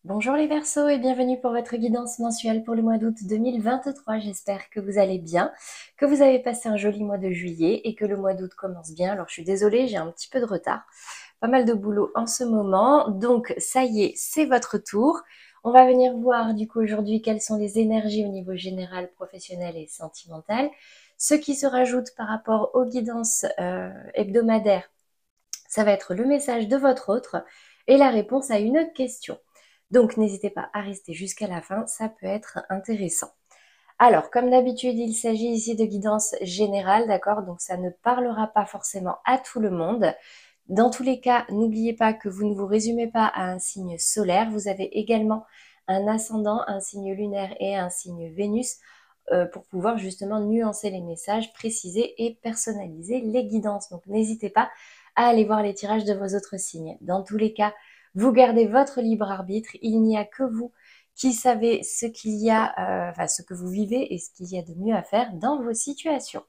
Bonjour les Verseaux et bienvenue pour votre guidance mensuelle pour le mois d'août 2023. J'espère que vous allez bien, que vous avez passé un joli mois de juillet et que le mois d'août commence bien. Alors je suis désolée, j'ai un petit peu de retard, pas mal de boulot en ce moment. Donc ça y est, c'est votre tour. On va venir voir du coup aujourd'hui quelles sont les énergies au niveau général, professionnel et sentimental. Ce qui se rajoute par rapport aux guidances hebdomadaires, ça va être le message de votre autre et la réponse à une question. Donc n'hésitez pas à rester jusqu'à la fin, ça peut être intéressant. Alors, comme d'habitude, il s'agit ici de guidance générale, d'accord? Donc ça ne parlera pas forcément à tout le monde. Dans tous les cas, n'oubliez pas que vous ne vous résumez pas à un signe solaire. Vous avez également un ascendant, un signe lunaire et un signe Vénus pour pouvoir justement nuancer les messages, préciser et personnaliser les guidances. Donc n'hésitez pas à aller voir les tirages de vos autres signes. Dans tous les cas, vous gardez votre libre arbitre. Il n'y a que vous qui savez ce qu'il y a, ce que vous vivez et ce qu'il y a de mieux à faire dans vos situations.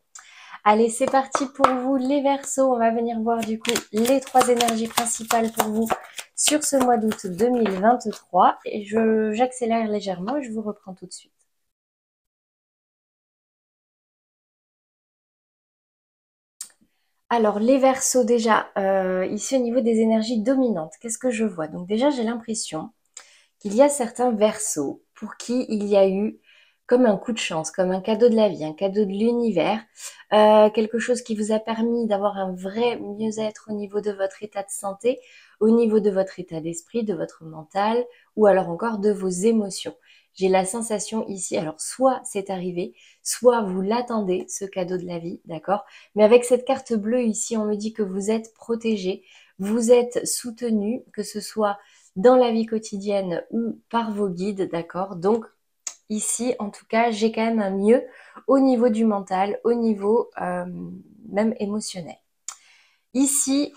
Allez, c'est parti pour vous les Verseaux. On va venir voir du coup les trois énergies principales pour vous sur ce mois d'août 2023. Et j'accélère légèrement et je vous reprends tout de suite. Alors, les Verseaux déjà, ici au niveau des énergies dominantes, qu'est-ce que je vois? Donc déjà, j'ai l'impression qu'il y a certains Verseaux pour qui il y a eu comme un coup de chance, comme un cadeau de la vie, un cadeau de l'univers, quelque chose qui vous a permis d'avoir un vrai mieux-être au niveau de votre état de santé, au niveau de votre état d'esprit, de votre mental, ou alors encore de vos émotions. J'ai la sensation ici, alors soit c'est arrivé, soit vous l'attendez, ce cadeau de la vie, d'accord? Mais avec cette carte bleue ici, on me dit que vous êtes protégé, vous êtes soutenu, que ce soit dans la vie quotidienne ou par vos guides, d'accord? Donc ici, en tout cas, j'ai quand même un mieux au niveau du mental, au niveau même émotionnel. Ici,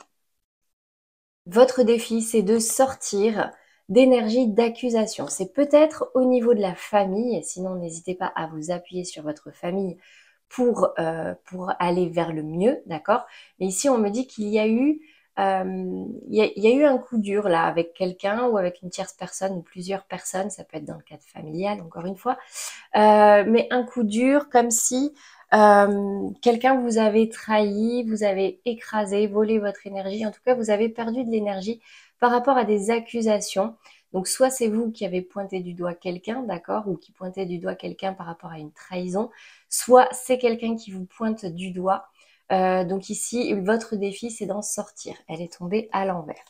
votre défi, c'est de sortir d'énergie d'accusation. C'est peut-être au niveau de la famille, sinon n'hésitez pas à vous appuyer sur votre famille pour aller vers le mieux, d'accord? Mais ici, on me dit qu'il y a eu il y a eu un coup dur là avec quelqu'un ou avec une tierce personne ou plusieurs personnes, ça peut être dans le cadre familial encore une fois, mais un coup dur comme si quelqu'un vous avait trahi, vous avez écrasé, volé votre énergie. En tout cas, vous avez perdu de l'énergie par rapport à des accusations. Donc, soit c'est vous qui avez pointé du doigt quelqu'un, d'accord, ou qui pointait du doigt quelqu'un par rapport à une trahison, soit c'est quelqu'un qui vous pointe du doigt. Donc ici, votre défi, c'est d'en sortir. Elle est tombée à l'envers.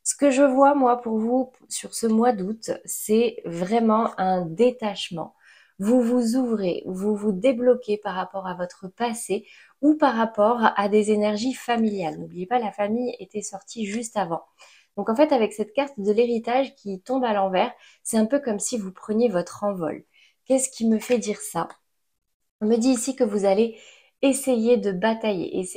Ce que je vois, moi, pour vous, sur ce mois d'août, c'est vraiment un détachement. Vous vous ouvrez, vous vous débloquez par rapport à votre passé ou par rapport à des énergies familiales. N'oubliez pas, la famille était sortie juste avant. Donc en fait, avec cette carte de l'héritage qui tombe à l'envers, c'est un peu comme si vous preniez votre envol. Qu'est-ce qui me fait dire ça? On me dit ici que vous allez essayer de batailler,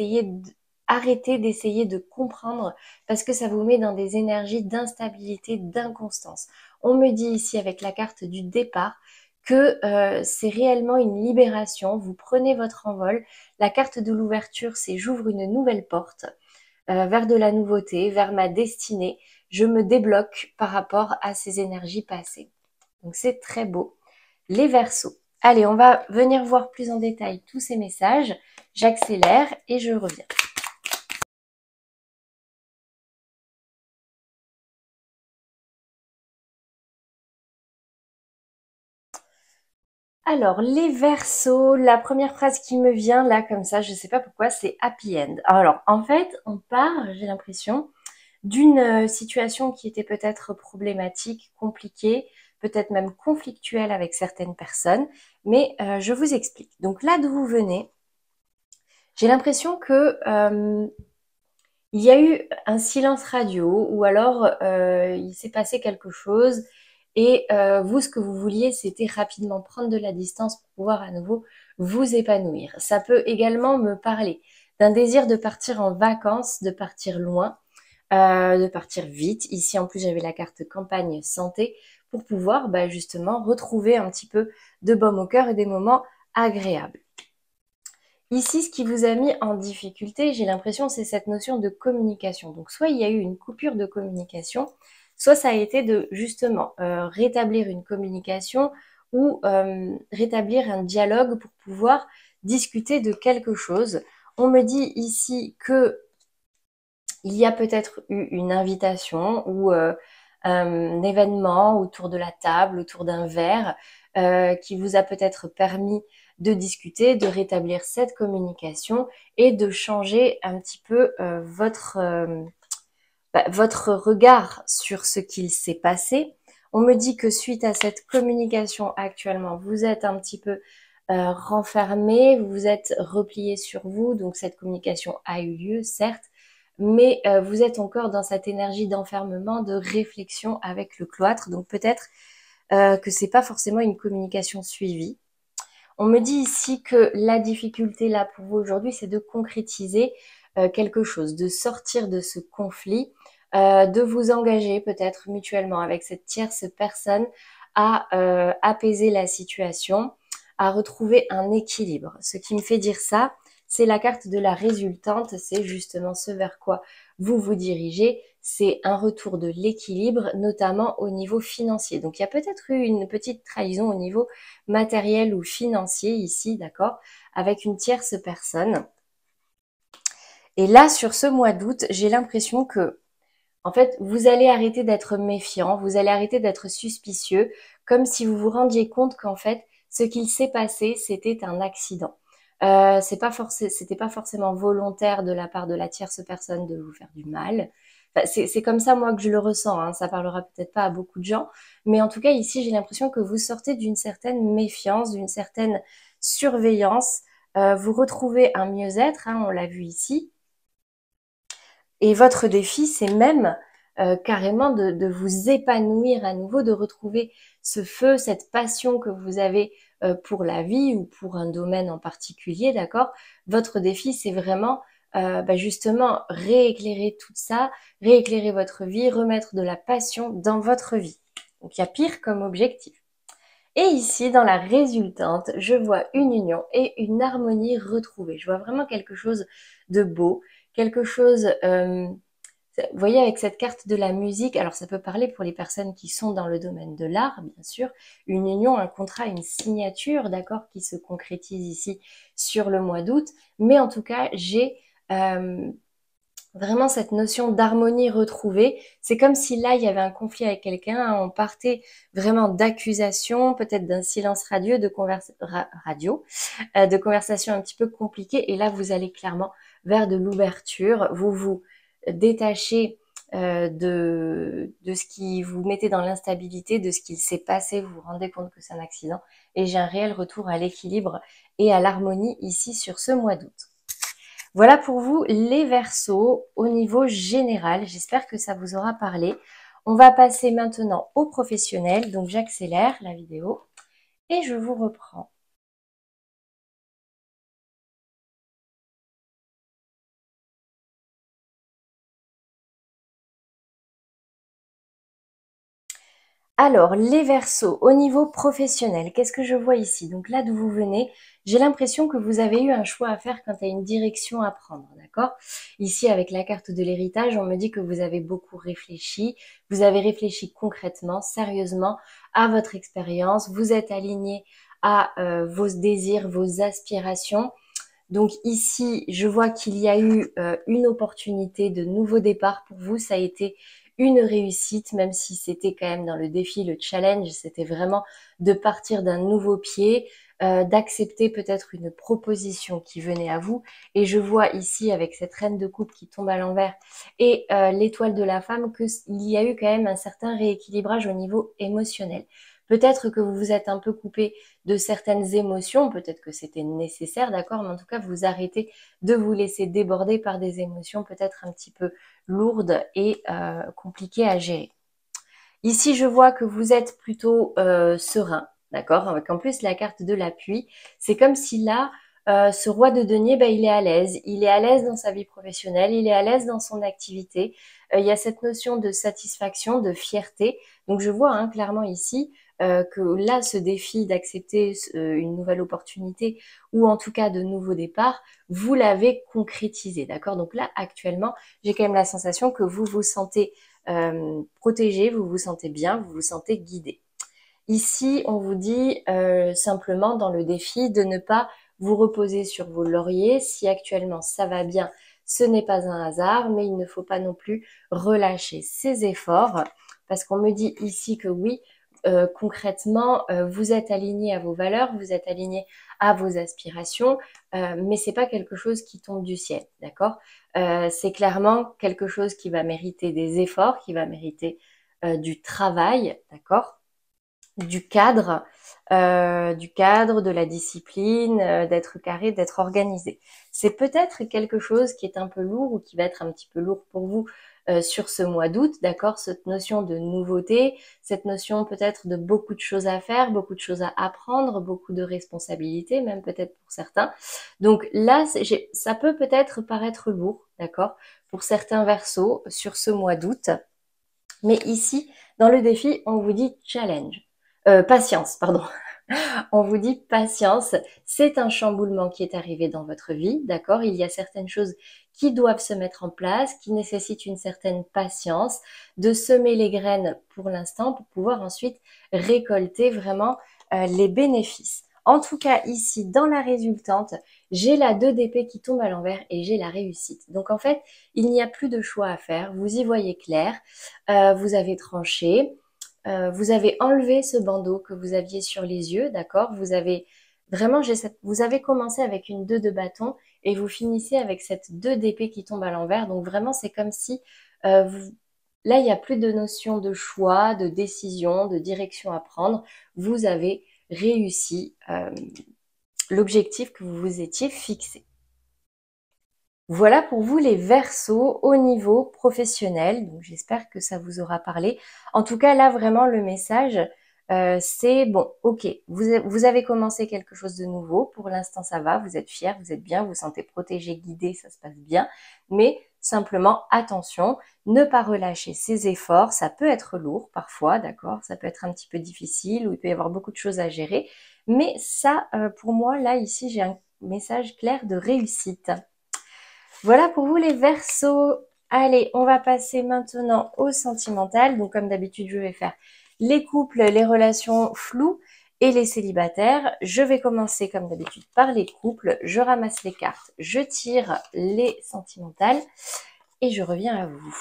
arrêter d'essayer de comprendre parce que ça vous met dans des énergies d'instabilité, d'inconstance. On me dit ici avec la carte du départ que c'est réellement une libération. Vous prenez votre envol. La carte de l'ouverture, c'est j'ouvre une nouvelle porte vers de la nouveauté, vers ma destinée. Je me débloque par rapport à ces énergies passées. Donc c'est très beau. Les Verseaux. Allez, on va venir voir plus en détail tous ces messages. J'accélère et je reviens. Alors, les Verseaux, la première phrase qui me vient là comme ça, je ne sais pas pourquoi, c'est happy end. Alors, en fait, on part, j'ai l'impression, d'une situation qui était peut-être problématique, compliquée, peut-être même conflictuelle avec certaines personnes, mais je vous explique. Donc là d'où vous venez, j'ai l'impression que il y a eu un silence radio ou alors il s'est passé quelque chose et vous, ce que vous vouliez, c'était rapidement prendre de la distance pour pouvoir à nouveau vous épanouir. Ça peut également me parler d'un désir de partir en vacances, de partir loin, de partir vite. Ici, en plus, j'avais la carte campagne santé pour pouvoir justement retrouver un petit peu de baume au cœur et des moments agréables. Ici, ce qui vous a mis en difficulté, j'ai l'impression, c'est cette notion de communication. Donc, soit il y a eu une coupure de communication, soit ça a été de justement rétablir une communication ou rétablir un dialogue pour pouvoir discuter de quelque chose. On me dit ici que il y a peut-être eu une invitation ou un événement autour de la table, autour d'un verre, qui vous a peut-être permis de discuter, de rétablir cette communication et de changer un petit peu votre regard sur ce qu'il s'est passé. On me dit que suite à cette communication actuellement, vous êtes un petit peu renfermé, vous vous êtes replié sur vous, donc cette communication a eu lieu, certes, mais vous êtes encore dans cette énergie d'enfermement, de réflexion avec le cloître, donc peut-être que c'est pas forcément une communication suivie. On me dit ici que la difficulté là pour vous aujourd'hui, c'est de concrétiser quelque chose, de sortir de ce conflit, de vous engager peut-être mutuellement avec cette tierce personne à apaiser la situation, à retrouver un équilibre. Ce qui me fait dire ça, c'est la carte de la résultante, c'est justement ce vers quoi vous vous dirigez, c'est un retour de l'équilibre, notamment au niveau financier. Donc il y a peut-être eu une petite trahison au niveau matériel ou financier ici, d'accord, avec une tierce personne. Et là, sur ce mois d'août, j'ai l'impression que, en fait, vous allez arrêter d'être méfiant, vous allez arrêter d'être suspicieux, comme si vous vous rendiez compte qu'en fait, ce qu'il s'est passé, c'était un accident. C'était pas forcément volontaire de la part de la tierce personne de vous faire du mal. Enfin, c'est comme ça moi que je le ressens. Hein. Ça parlera peut-être pas à beaucoup de gens, mais en tout cas ici j'ai l'impression que vous sortez d'une certaine méfiance, d'une certaine surveillance. Vous retrouvez un mieux-être, hein, on l'a vu ici. Et votre défi, c'est même carrément de vous épanouir à nouveau, de retrouver ce feu, cette passion que vous avez pour la vie ou pour un domaine en particulier, d'accord? Votre défi, c'est vraiment justement rééclairer tout ça, rééclairer votre vie, remettre de la passion dans votre vie. Donc il y a pire comme objectif. Et ici, dans la résultante, je vois une union et une harmonie retrouvée. Je vois vraiment quelque chose de beau, quelque chose, vous voyez, avec cette carte de la musique, alors ça peut parler pour les personnes qui sont dans le domaine de l'art, bien sûr, une union, un contrat, une signature, d'accord, qui se concrétise ici sur le mois d'août. Mais en tout cas, j'ai vraiment cette notion d'harmonie retrouvée. C'est comme si là, il y avait un conflit avec quelqu'un, hein, on partait vraiment d'accusation, peut-être d'un silence radieux, de conversation un petit peu compliquée. Et là, vous allez clairement vers de l'ouverture. Vous vous détachez de ce qui vous mettez dans l'instabilité, de ce qu'il s'est passé. Vous vous rendez compte que c'est un accident. Et j'ai un réel retour à l'équilibre et à l'harmonie ici sur ce mois d'août. Voilà pour vous les Verseaux au niveau général. J'espère que ça vous aura parlé. On va passer maintenant au professionnel. Donc j'accélère la vidéo et je vous reprends. Alors, les Verseaux, au niveau professionnel, qu'est-ce que je vois ici? Donc là d'où vous venez, j'ai l'impression que vous avez eu un choix à faire quant à une direction à prendre, d'accord? Ici, avec la carte de l'héritage, on me dit que vous avez beaucoup réfléchi, vous avez réfléchi concrètement, sérieusement à votre expérience, vous êtes aligné à vos désirs, vos aspirations. Donc ici, je vois qu'il y a eu une opportunité de nouveau départ pour vous. Ça a été une réussite, même si c'était quand même dans le défi, le challenge, c'était vraiment de partir d'un nouveau pied, d'accepter peut-être une proposition qui venait à vous. Et je vois ici, avec cette reine de coupe qui tombe à l'envers et l'étoile de la femme, qu'il y a eu quand même un certain rééquilibrage au niveau émotionnel. Peut-être que vous vous êtes un peu coupé de certaines émotions, peut-être que c'était nécessaire, d'accord, mais en tout cas, vous arrêtez de vous laisser déborder par des émotions peut-être un petit peu lourdes et compliquées à gérer. Ici, je vois que vous êtes plutôt serein, d'accord, avec en plus la carte de l'appui. C'est comme si là, ce roi de denier, il est à l'aise. Il est à l'aise dans sa vie professionnelle, il est à l'aise dans son activité. Il y a cette notion de satisfaction, de fierté. Donc je vois hein, clairement ici que là, ce défi d'accepter une nouvelle opportunité ou en tout cas de nouveaux départs, vous l'avez concrétisé, d'accord? Donc là, actuellement, j'ai quand même la sensation que vous vous sentez protégé, vous vous sentez bien, vous vous sentez guidé. Ici, on vous dit simplement dans le défi de ne pas vous reposer sur vos lauriers. Si actuellement ça va bien, ce n'est pas un hasard, mais il ne faut pas non plus relâcher ses efforts parce qu'on me dit ici que oui, concrètement, vous êtes aligné à vos valeurs, vous êtes aligné à vos aspirations, mais c'est pas quelque chose qui tombe du ciel, d'accord? C'est clairement quelque chose qui va mériter des efforts, qui va mériter du travail, d'accord? Du cadre, de la discipline, d'être carré, d'être organisé. C'est peut-être quelque chose qui est un peu lourd ou qui va être un petit peu lourd pour vous sur ce mois d'août, d'accord? Cette notion de nouveauté, cette notion peut-être de beaucoup de choses à faire, beaucoup de choses à apprendre, beaucoup de responsabilités, même peut-être pour certains. Donc là, ça peut peut-être paraître lourd, d'accord? Pour certains versos sur ce mois d'août. Mais ici, dans le défi, on vous dit challenge. Patience, pardon. On vous dit patience, c'est un chamboulement qui est arrivé dans votre vie, d'accord? Il y a certaines choses qui doivent se mettre en place, qui nécessitent une certaine patience, de semer les graines pour l'instant pour pouvoir ensuite récolter vraiment les bénéfices. En tout cas, ici, dans la résultante, j'ai la 2 d'épée qui tombe à l'envers et j'ai la réussite. Donc en fait, il n'y a plus de choix à faire, vous y voyez clair, vous avez tranché, vous avez enlevé ce bandeau que vous aviez sur les yeux, d'accord? Vous avez vraiment, vous avez commencé avec une 2 de bâton et vous finissez avec cette 2 d'épée qui tombe à l'envers. Donc vraiment, c'est comme si là, il n'y a plus de notion de choix, de décision, de direction à prendre. Vous avez réussi l'objectif que vous vous étiez fixé. Voilà pour vous les Verseaux au niveau professionnel. Donc j'espère que ça vous aura parlé. En tout cas, là vraiment le message, c'est bon, ok, vous avez commencé quelque chose de nouveau. Pour l'instant, ça va, vous êtes fiers, vous êtes bien, vous vous sentez protégé, guidé, ça se passe bien. Mais simplement, attention, ne pas relâcher ses efforts. Ça peut être lourd parfois, d'accord? Ça peut être un petit peu difficile ou il peut y avoir beaucoup de choses à gérer. Mais ça, pour moi, là, ici, j'ai un message clair de réussite. Voilà pour vous les Verseaux. Allez, on va passer maintenant au sentimental. Donc comme d'habitude, je vais faire les couples, les relations floues et les célibataires. Je vais commencer comme d'habitude par les couples. Je ramasse les cartes, je tire les sentimentales et je reviens à vous.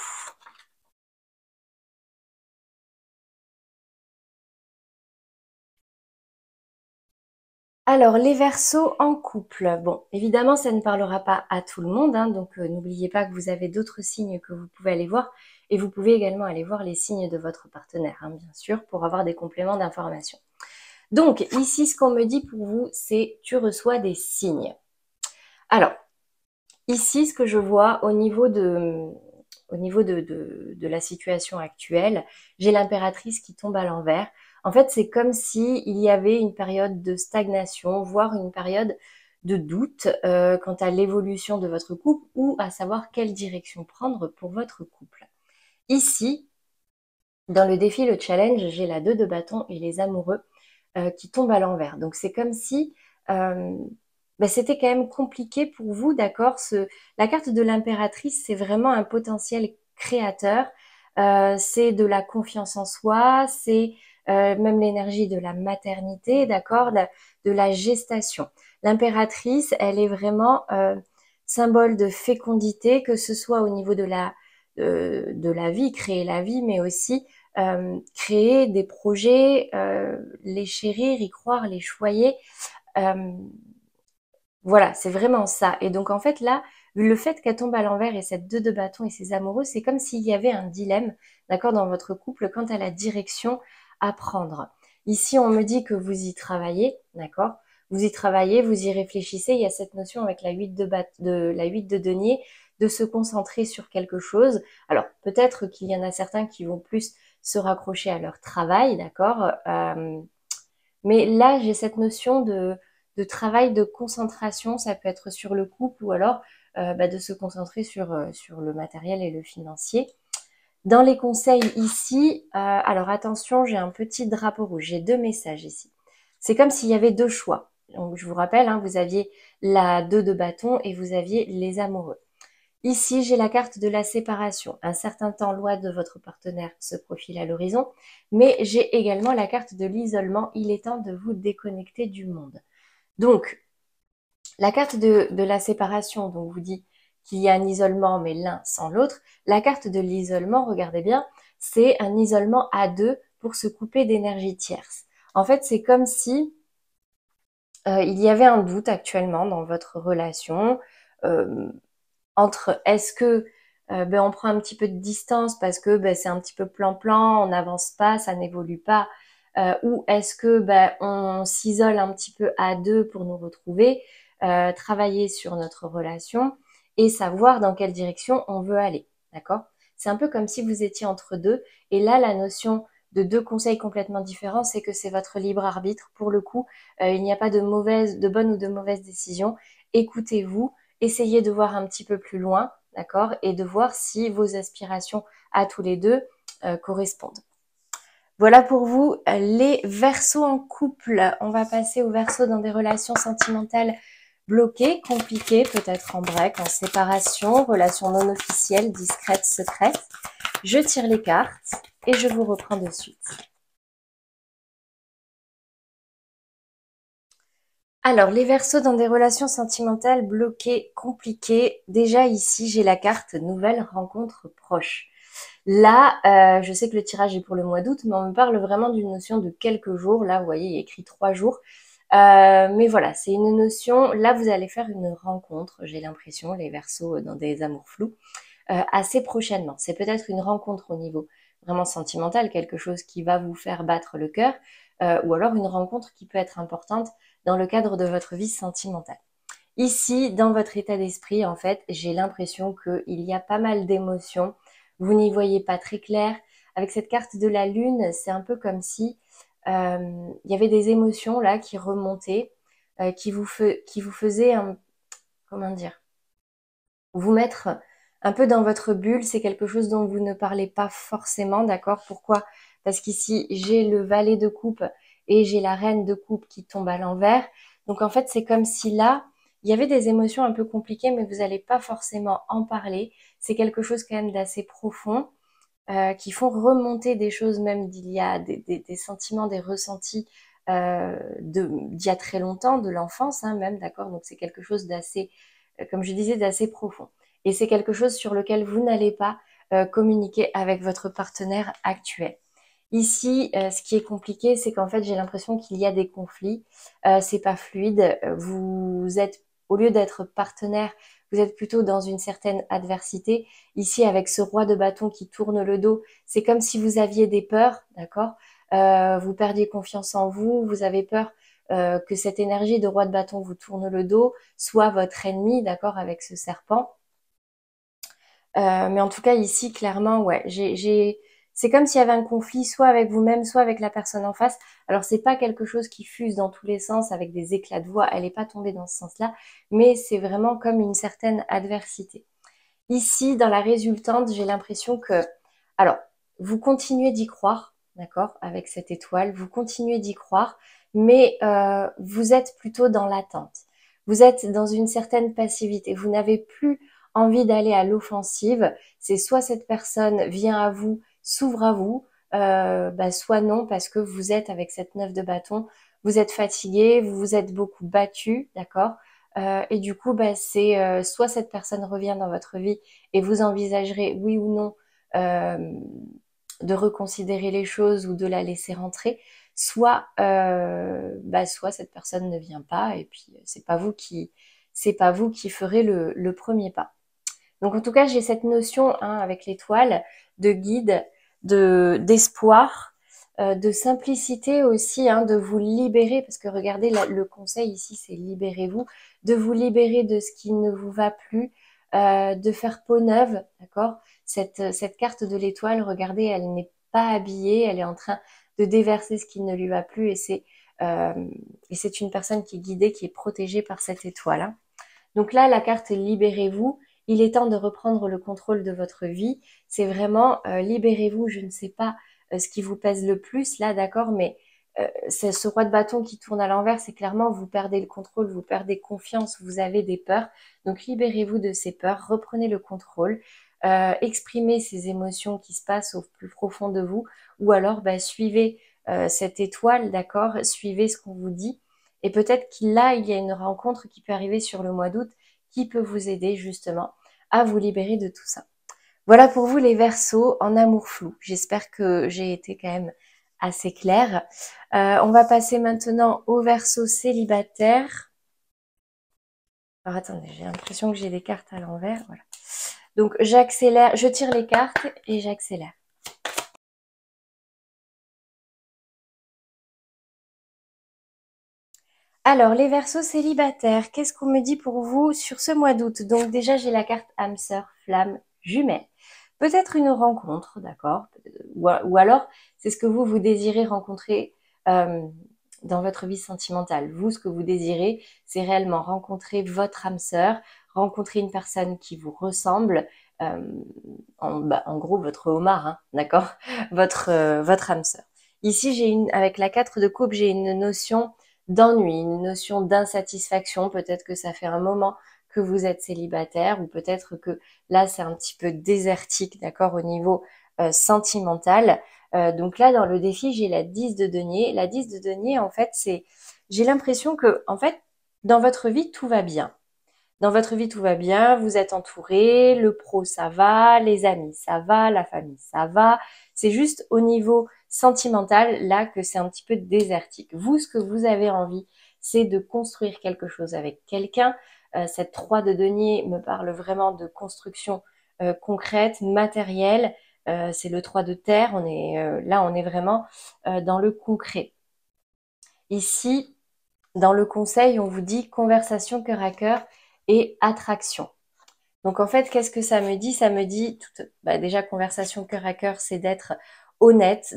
Alors, les Verseaux en couple. Bon, évidemment, ça ne parlera pas à tout le monde, hein, donc n'oubliez pas que vous avez d'autres signes que vous pouvez aller voir. Et vous pouvez également aller voir les signes de votre partenaire, hein, bien sûr, pour avoir des compléments d'information. Donc, ici, ce qu'on me dit pour vous, c'est tu reçois des signes. Alors, ici, ce que je vois au niveau de la situation actuelle, j'ai l'impératrice qui tombe à l'envers. En fait, c'est comme si il y avait une période de stagnation, voire une période de doute quant à l'évolution de votre couple ou à savoir quelle direction prendre pour votre couple. Ici, dans le défi, le challenge, j'ai la 2 de bâton et les amoureux qui tombent à l'envers. Donc c'est comme si c'était quand même compliqué pour vous, d'accord? La carte de l'impératrice, c'est vraiment un potentiel créateur. C'est de la confiance en soi, c'est même l'énergie de la maternité, d'accord? De la gestation. L'impératrice, elle est vraiment symbole de fécondité, que ce soit au niveau de la vie, créer la vie, mais aussi créer des projets, les chérir, y croire, les choyer. Euh, voilà, c'est vraiment ça. Et donc en fait là, le fait qu'elle tombe à l'envers et cette 2 de bâton et ses amoureux, c'est comme s'il y avait un dilemme, d'accord, dans votre couple quant à la direction à prendre. Ici, on me dit que vous y travaillez, d'accord? Vous y travaillez, vous y réfléchissez. Il y a cette notion avec la 8 la 8 de denier de se concentrer sur quelque chose. Alors peut-être qu'il y en a certains qui vont plus se raccrocher à leur travail, d'accord? Mais là, j'ai cette notion de travail, de concentration. Ça peut être sur le couple ou alors de se concentrer sur le matériel et le financier. Dans les conseils ici, alors attention, j'ai un petit drapeau rouge. J'ai 2 messages ici. C'est comme s'il y avait 2 choix. Donc, je vous rappelle, hein, vous aviez la 2 de bâton et vous aviez les amoureux. Ici, j'ai la carte de la séparation. Un certain temps loin de votre partenaire se profile à l'horizon, mais j'ai également la carte de l'isolement. Il est temps de vous déconnecter du monde. Donc, la carte de la séparation, donc vous dit qu'il y a un isolement, mais l'un sans l'autre. La carte de l'isolement, regardez bien, c'est un isolement à deux pour se couper d'énergie tierce. En fait, c'est comme si il y avait un doute actuellement dans votre relation euh, entre est-ce que on prend un petit peu de distance parce que c'est un petit peu plan-plan, on n'avance pas, ça n'évolue pas, ou est-ce que on s'isole un petit peu à deux pour nous retrouver, travailler sur notre relation et savoir dans quelle direction on veut aller, d'accord? C'est un peu comme si vous étiez entre deux, et là la notion de deux conseils complètement différents, c'est que c'est votre libre arbitre. Pour le coup, il n'y a pas de bonne ou de mauvaise décision. Écoutez-vous, essayez de voir un petit peu plus loin, d'accord, et de voir si vos aspirations à tous les deux correspondent. Voilà pour vous les Verseaux en couple. On va passer aux Verseaux dans des relations sentimentales bloquées, compliquées, peut-être en break, en séparation, relations non officielles, discrètes, secrètes. Je tire les cartes et je vous reprends de suite. Alors, les Verseaux dans des relations sentimentales bloquées, compliquées. Déjà ici, j'ai la carte nouvelle rencontre proche. Là, je sais que le tirage est pour le mois d'août, mais on me parle vraiment d'une notion de quelques jours. Là, vous voyez, il y a écrit 3 jours. Mais voilà, c'est une notion. Là, vous allez faire une rencontre, j'ai l'impression, les Verseaux dans des amours flous, assez prochainement. C'est peut-être une rencontre au niveau vraiment sentimental, quelque chose qui va vous faire battre le cœur, ou alors une rencontre qui peut être importante dans le cadre de votre vie sentimentale. Ici, dans votre état d'esprit, en fait, j'ai l'impression qu'il y a pas mal d'émotions. Vous n'y voyez pas très clair. Avec cette carte de la lune, c'est un peu comme si il y avait des émotions là qui remontaient, qui vous faisaient comment dire, vous mettre un peu dans votre bulle. C'est quelque chose dont vous ne parlez pas forcément, d'accord? Pourquoi? Parce qu'ici, j'ai le valet de coupe et j'ai la reine de coupe qui tombe à l'envers. Donc en fait, c'est comme si là, il y avait des émotions un peu compliquées, mais vous n'allez pas forcément en parler. C'est quelque chose quand même d'assez profond, qui font remonter des choses même d'il y a des sentiments, des ressentis d'il y a très longtemps, de l'enfance hein, même, d'accord? Donc c'est quelque chose d'assez, comme je disais, d'assez profond. Et c'est quelque chose sur lequel vous n'allez pas communiquer avec votre partenaire actuel. Ici, ce qui est compliqué, c'est qu'en fait, j'ai l'impression qu'il y a des conflits. C'est pas fluide. Vous êtes, au lieu d'être partenaire, vous êtes plutôt dans une certaine adversité. Ici, avec ce roi de bâton qui tourne le dos, c'est comme si vous aviez des peurs, d'accord? Vous perdiez confiance en vous, vous avez peur que cette énergie de roi de bâton vous tourne le dos, soit votre ennemi, d'accord, avec ce serpent. Mais en tout cas, ici, clairement, ouais, c'est comme s'il y avait un conflit, soit avec vous-même, soit avec la personne en face. Alors, c'est pas quelque chose qui fuse dans tous les sens avec des éclats de voix. Elle n'est pas tombée dans ce sens-là, mais c'est vraiment comme une certaine adversité. Ici, dans la résultante, j'ai l'impression que, alors, vous continuez d'y croire, d'accord, avec cette étoile, vous continuez d'y croire, mais vous êtes plutôt dans l'attente. Vous êtes dans une certaine passivité. Vous n'avez plus envie d'aller à l'offensive. C'est soit cette personne vient à vous, s'ouvre à vous, soit non, parce que vous êtes avec cette 9 de bâton, vous êtes fatigué, vous vous êtes beaucoup battu, d'accord? Et du coup, c'est soit cette personne revient dans votre vie et vous envisagerez, oui ou non, euh, de reconsidérer les choses ou de la laisser rentrer, soit cette personne ne vient pas et puis c'est pas vous qui ferez le premier pas. Donc en tout cas, j'ai cette notion hein, avec l'étoile de guide, d'espoir, de simplicité aussi, hein, de vous libérer, parce que regardez, le conseil ici, c'est libérez-vous, de vous libérer de ce qui ne vous va plus, de faire peau neuve, d'accord? Cette carte de l'étoile, regardez, elle n'est pas habillée, elle est en train de déverser ce qui ne lui va plus, euh, et c'est une personne qui est guidée, qui est protégée par cette étoile. Hein. Donc là, la carte libérez-vous. Il est temps de reprendre le contrôle de votre vie. C'est vraiment libérez-vous. Je ne sais pas ce qui vous pèse le plus là, d'accord, mais c'est ce roi de bâton qui tourne à l'envers, c'est clairement vous perdez le contrôle, vous perdez confiance, vous avez des peurs. Donc libérez-vous de ces peurs, reprenez le contrôle, exprimez ces émotions qui se passent au plus profond de vous, ou alors bah, suivez cette étoile, d'accord, suivez ce qu'on vous dit. Et peut-être qu'il là, il y a une rencontre qui peut arriver sur le mois d'août qui peut vous aider justement à vous libérer de tout ça. Voilà pour vous les Verseaux en amour flou. J'espère que j'ai été quand même assez claire. On va passer maintenant aux Verseaux célibataires. Alors attendez, j'ai l'impression que j'ai des cartes à l'envers. Voilà. Donc j'accélère, je tire les cartes et j'accélère. Alors, les Verseaux célibataires, qu'est-ce qu'on me dit pour vous sur ce mois d'août? Donc déjà, j'ai la carte âme sœur, flamme, jumelle. Peut-être une rencontre, d'accord? Ou alors, c'est ce que vous désirez rencontrer euh, dans votre vie sentimentale. Vous, ce que vous désirez, c'est réellement rencontrer votre âme sœur, rencontrer une personne qui vous ressemble, euh, en gros, votre homard, hein, d'accord? Votre âme sœur. Ici, avec la 4 de coupe, j'ai une notion d'ennui, une notion d'insatisfaction. Peut-être que ça fait un moment que vous êtes célibataire ou peut-être que là, c'est un petit peu désertique, d'accord, au niveau sentimental. Donc là, dans le défi, j'ai la 10 de denier. La 10 de denier, en fait, j'ai l'impression que, en fait, dans votre vie, tout va bien. Dans votre vie, tout va bien, vous êtes entouré, le pro, ça va, les amis, ça va, la famille, ça va. C'est juste au niveau sentimental, là, que c'est un petit peu désertique. Vous, ce que vous avez envie, c'est de construire quelque chose avec quelqu'un. Cette 3 de denier me parle vraiment de construction concrète, matérielle. C'est le 3 de terre. Là, on est vraiment dans le concret. Ici, dans le conseil, on vous dit conversation cœur à cœur et attraction. Donc en fait, qu'est-ce que ça me dit? Ça me dit, déjà conversation cœur à cœur, c'est d'être honnête,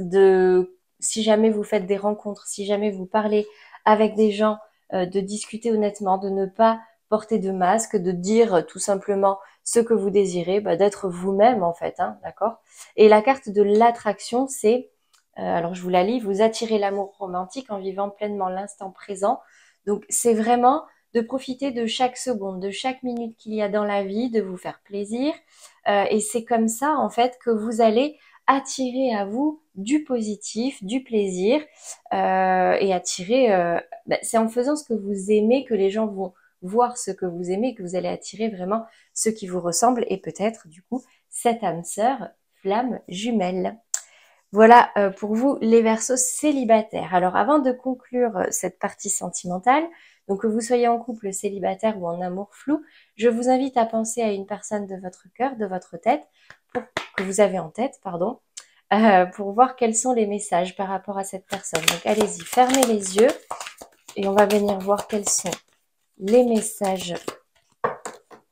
si jamais vous faites des rencontres, si jamais vous parlez avec des gens, de discuter honnêtement, de ne pas porter de masque, de dire tout simplement ce que vous désirez, d'être vous-même en fait, hein, d'accord? Et la carte de l'attraction, c'est, alors je vous la lis, vous attirez l'amour romantique en vivant pleinement l'instant présent. Donc c'est vraiment de profiter de chaque seconde, de chaque minute qu'il y a dans la vie, de vous faire plaisir. Et c'est comme ça, en fait, que vous allez attirer à vous du positif, du plaisir, et attirer... c'est en faisant ce que vous aimez que les gens vont voir ce que vous aimez, que vous allez attirer vraiment ce qui vous ressemble, et peut-être, du coup, cette âme sœur, flamme jumelle. Voilà pour vous les Verseaux célibataires. Alors avant de conclure cette partie sentimentale, donc que vous soyez en couple célibataire ou en amour flou, je vous invite à penser à une personne de votre cœur, de votre tête, que vous avez en tête, pardon, pour voir quels sont les messages par rapport à cette personne. Donc allez-y, fermez les yeux et on va venir voir quels sont les messages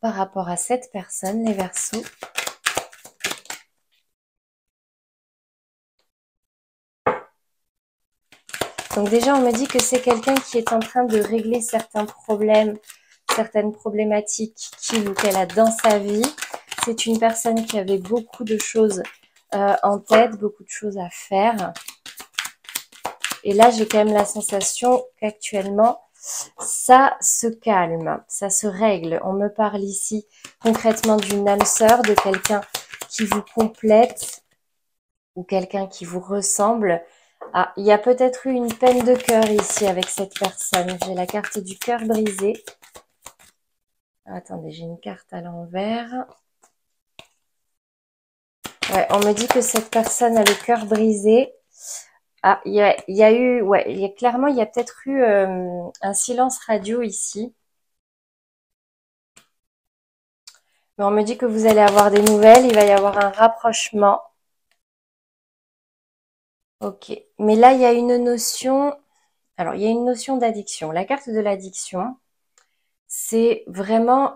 par rapport à cette personne, les Verseaux. Donc déjà, on me dit que c'est quelqu'un qui est en train de régler certains problèmes, certaines problématiques qu'il ou qu'elle a dans sa vie. C'est une personne qui avait beaucoup de choses en tête, beaucoup de choses à faire. Et là, j'ai quand même la sensation qu'actuellement, ça se calme, ça se règle. On me parle ici concrètement d'une âme sœur, de quelqu'un qui vous complète ou quelqu'un qui vous ressemble. Ah, il y a peut-être eu une peine de cœur ici avec cette personne. J'ai la carte du cœur brisé. Attendez, j'ai une carte à l'envers. Ouais, on me dit que cette personne a le cœur brisé. Ah, il y a eu, ouais, clairement, il y a peut-être eu un silence radio ici. Mais on me dit que vous allez avoir des nouvelles, il va y avoir un rapprochement. Ok, mais là, il y a une notion, alors il y a une notion d'addiction. La carte de l'addiction, c'est vraiment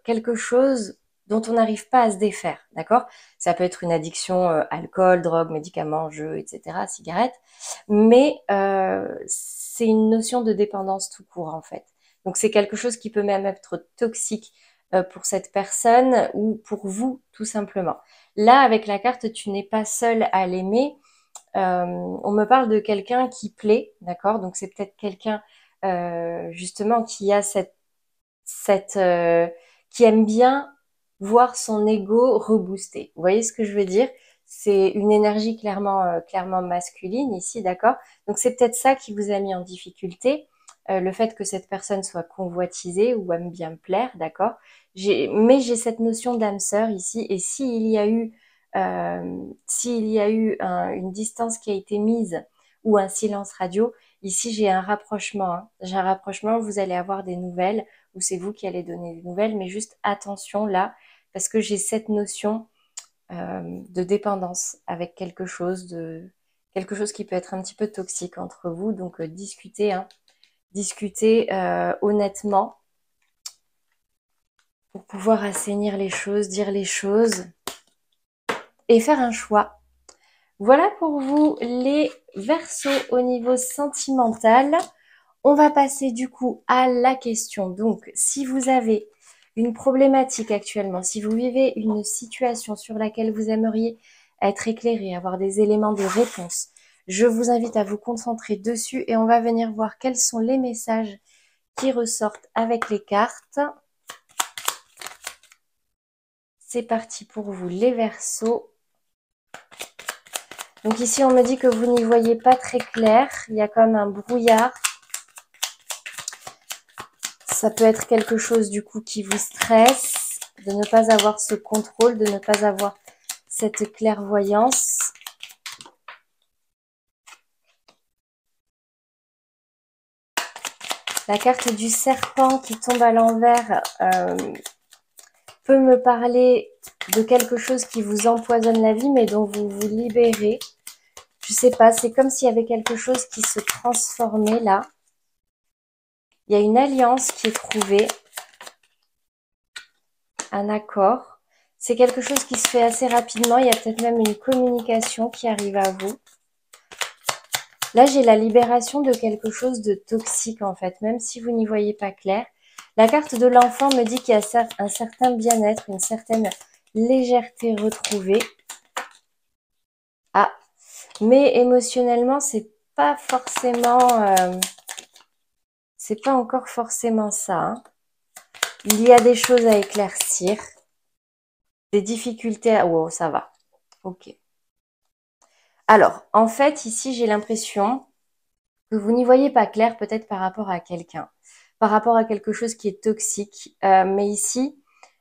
quelque chose dont on n'arrive pas à se défaire, d'accord? Ça peut être une addiction alcool, drogue, médicaments, jeux, etc., cigarettes, mais c'est une notion de dépendance tout court en fait. Donc c'est quelque chose qui peut même être toxique pour cette personne ou pour vous tout simplement. Là, avec la carte, tu n'es pas seul à l'aimer. On me parle de quelqu'un qui plaît, d'accord? Donc c'est peut-être quelqu'un justement qui a qui aime bien voir son ego rebooster. Vous voyez ce que je veux dire? C'est une énergie clairement masculine ici, d'accord? Donc c'est peut-être ça qui vous a mis en difficulté, le fait que cette personne soit convoitisée ou aime bien plaire, d'accord? Mais j'ai cette notion d'âme sœur ici, et s'il y a eu une distance qui a été mise ou un silence radio, ici j'ai un rapprochement, hein. J'ai un rapprochement, vous allez avoir des nouvelles, ou c'est vous qui allez donner des nouvelles, mais juste attention là, parce que j'ai cette notion de dépendance avec quelque chose qui peut être un petit peu toxique entre vous. Donc discutez, hein, discutez honnêtement pour pouvoir assainir les choses, dire les choses et faire un choix. Voilà pour vous les Verseaux au niveau sentimental. On va passer du coup à la question. Donc, si vous avez une problématique actuellement, si vous vivez une situation sur laquelle vous aimeriez être éclairé, avoir des éléments de réponse, je vous invite à vous concentrer dessus et on va venir voir quels sont les messages qui ressortent avec les cartes. C'est parti pour vous les Verseaux. Donc ici, on me dit que vous n'y voyez pas très clair. Il y a comme un brouillard. Ça peut être quelque chose du coup qui vous stresse, de ne pas avoir ce contrôle, de ne pas avoir cette clairvoyance. La carte du serpent qui tombe à l'envers peut me parler de quelque chose qui vous empoisonne la vie, mais dont vous vous libérez. Je sais pas, c'est comme s'il y avait quelque chose qui se transformait là. Il y a une alliance qui est trouvée, un accord. C'est quelque chose qui se fait assez rapidement. Il y a peut-être même une communication qui arrive à vous. Là, j'ai la libération de quelque chose de toxique, en fait, même si vous n'y voyez pas clair. La carte de l'enfant me dit qu'il y a un certain bien-être, une certaine légèreté retrouvée. Ah, mais émotionnellement, c'est pas encore forcément ça, hein. Il y a des choses à éclaircir, des difficultés à... Oh, ça va. Ok. Alors, en fait, ici, j'ai l'impression que vous n'y voyez pas clair, peut-être par rapport à quelqu'un, par rapport à quelque chose qui est toxique. Mais ici,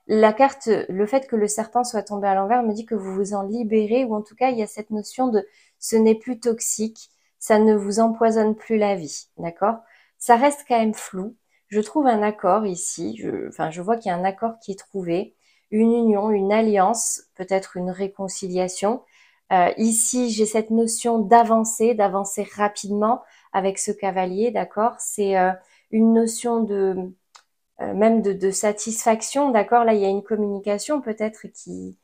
la carte, le fait que le serpent soit tombé à l'envers me dit que vous vous en libérez, ou en tout cas, il y a cette notion de ce n'est plus toxique, ça ne vous empoisonne plus la vie, d'accord? Ça reste quand même flou. Je trouve un accord ici, je vois qu'il y a un accord qui est trouvé, une union, une alliance, peut-être une réconciliation. Ici, j'ai cette notion d'avancer rapidement avec ce cavalier, d'accord? C'est une notion de même de satisfaction, d'accord? Là, il y a une communication peut-être qui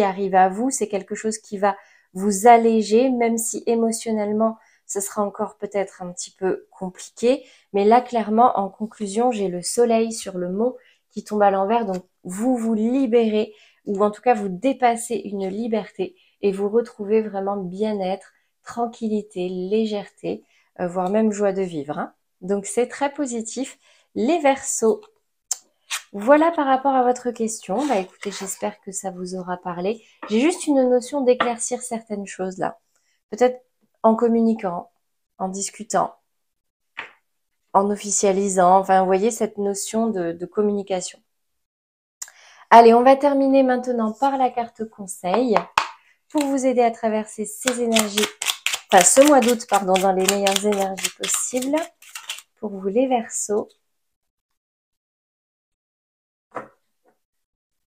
arrive à vous. C'est quelque chose qui va vous alléger, même si émotionnellement, ce sera encore peut-être un petit peu compliqué. Mais là, clairement, en conclusion, j'ai le soleil sur le mont qui tombe à l'envers. Donc, vous vous libérez, ou en tout cas, vous dépassez une liberté et vous retrouvez vraiment bien-être, tranquillité, légèreté, voire même joie de vivre, hein. Donc, c'est très positif. Les Verseaux. Voilà par rapport à votre question. Bah écoutez, j'espère que ça vous aura parlé. J'ai juste une notion d'éclaircir certaines choses là. Peut-être en communiquant, en discutant, en officialisant. Enfin, vous voyez cette notion de communication. Allez, on va terminer maintenant par la carte conseil pour vous aider à traverser ces énergies, enfin ce mois d'août, pardon, dans les meilleures énergies possibles. Pour vous les Verseaux.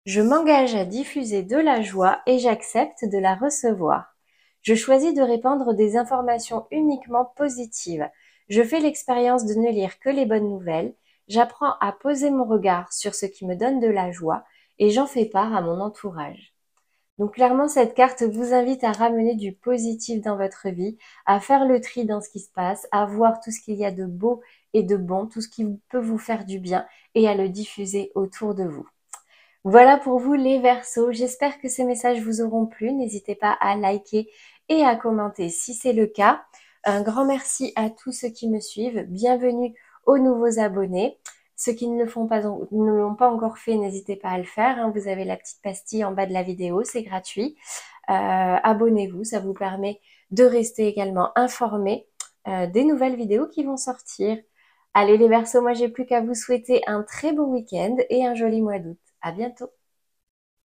Je m'engage à diffuser de la joie et j'accepte de la recevoir. Je choisis de répandre des informations uniquement positives. Je fais l'expérience de ne lire que les bonnes nouvelles. J'apprends à poser mon regard sur ce qui me donne de la joie et j'en fais part à mon entourage. Donc clairement, cette carte vous invite à ramener du positif dans votre vie, à faire le tri dans ce qui se passe, à voir tout ce qu'il y a de beau et de bon, tout ce qui peut vous faire du bien et à le diffuser autour de vous. Voilà pour vous les Verseaux. J'espère que ces messages vous auront plu. N'hésitez pas à liker et à commenter si c'est le cas. Un grand merci à tous ceux qui me suivent. Bienvenue aux nouveaux abonnés. Ceux qui ne l'ont pas encore fait, n'hésitez pas à le faire, hein. Vous avez la petite pastille en bas de la vidéo, c'est gratuit. Abonnez-vous, ça vous permet de rester également informé des nouvelles vidéos qui vont sortir. Allez les Verseaux, moi j'ai plus qu'à vous souhaiter un très bon week-end et un joli mois d'août. À bientôt.